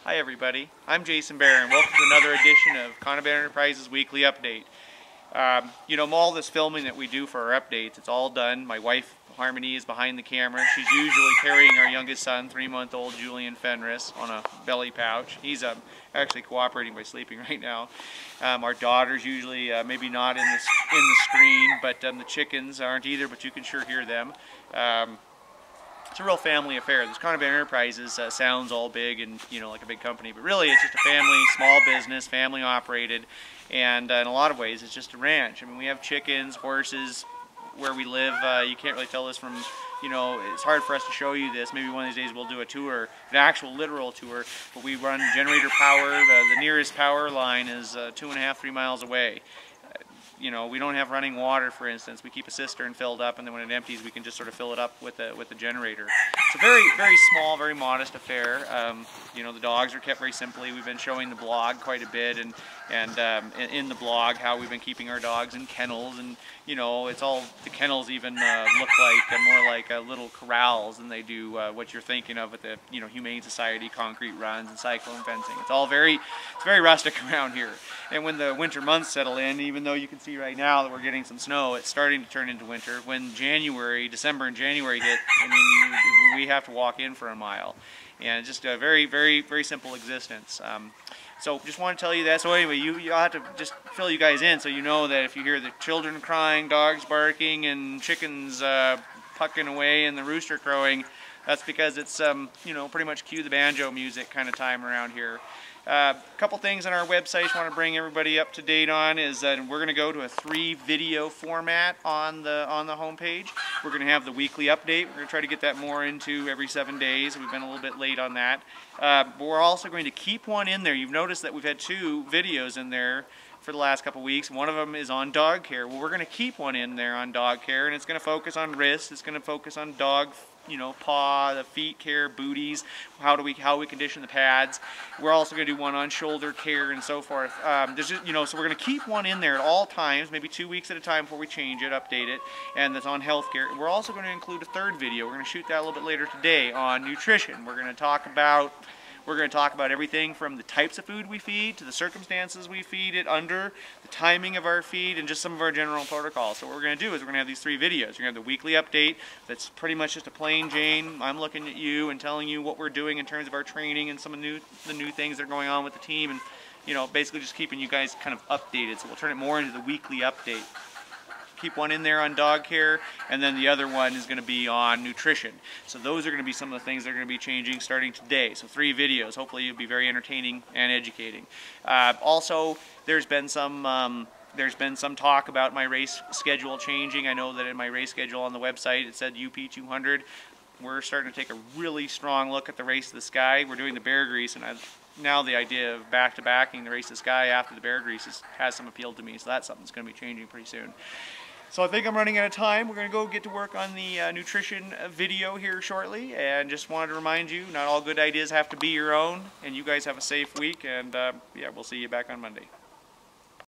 Hi everybody, I'm Jason Barron. Welcome to another edition of Conaband Enterprises Weekly Update. All this filming that we do for our updates, it's all done. My wife Harmony is behind the camera. She's usually carrying our youngest son, 3-month-old Julian Fenris, on a belly pouch. He's actually cooperating by sleeping right now. Our daughter's usually maybe not in the screen, but the chickens aren't either, but you can sure hear them. It's a real family affair. This Conaband Enterprises sounds all big and like a big company, but really it's just a family, small business, family operated, and in a lot of ways it's just a ranch. I mean, we have chickens, horses. Where we live, you can't really tell this from, it's hard for us to show you this. Maybe one of these days we'll do a tour, an actual literal tour, but we run generator power. The nearest power line is 2.5, 3 miles away. We don't have running water, for instance. We keep a cistern filled up, and then when it empties, we can just sort of fill it up with the generator. It's a very, very small, very modest affair. The dogs are kept very simply. We've been showing the blog quite a bit, and in the blog how we've been keeping our dogs in kennels, and it's all, the kennels even look like more like little corrals than they do what you're thinking of at the Humane Society concrete runs and cyclone fencing. It's very rustic around here. And when the winter months settle in, even though you can see right now that we're getting some snow, it's starting to turn into winter. When December and January hit, I mean, we have to walk in for a mile. And it's just a very, very, very simple existence. So just want to tell you that. So anyway, you'll have to just fill you guys in so you know that if you hear the children crying, dogs barking, and chickens pucking away and the rooster crowing, that's because it's pretty much cue the banjo music kind of time around here. A couple things on our website I want to bring everybody up to date on is that we're going to go to a 3-video format on the homepage. We're going to have the weekly update. We're going to try to get that more into every 7 days. We've been a little bit late on that. But we're also going to keep one in there. You've noticed that we've had 2 videos in there for the last couple weeks. One of them is on dog care. Well, we're going to keep one in there on dog care, and it's going to focus on wrists. It's going to focus on dog paw, the feet care, booties, how we condition the pads. We're also going to do one on shoulder care and so forth. So we're going to keep one in there at all times, maybe 2 weeks at a time before we change it, update it, and that's on healthcare. We're also going to include a 3rd video. We're going to shoot that a little bit later today on nutrition. We're going to talk about everything from the types of food we feed to the circumstances we feed it under, the timing of our feed, and just some of our general protocols. So what we're going to do is we're going to have these 3 videos. You're going to have the weekly update that's pretty much just a plain Jane. I'm looking at you and telling you what we're doing in terms of our training and some of the new things that are going on with the team, and basically just keeping you guys kind of updated. So we'll turn it more into the weekly update. Keep one in there on dog care, and then the other one is going to be on nutrition. So those are going to be some of the things that are going to be changing starting today. So 3 videos. Hopefully it'll be very entertaining and educating. Also, there's been some talk about my race schedule changing. I know that in my race schedule on the website it said UP 200. We're starting to take a really strong look at the Race of the Sky. We're doing the Bear Grease, and now the idea of back-to-backing the Race of the Sky after the Bear Grease has some appeal to me. So that's something that's going to be changing pretty soon. So I think I'm running out of time. We're going to go get to work on the nutrition video here shortly, and just wanted to remind you, not all good ideas have to be your own, and you guys have a safe week, and yeah, we'll see you back on Monday.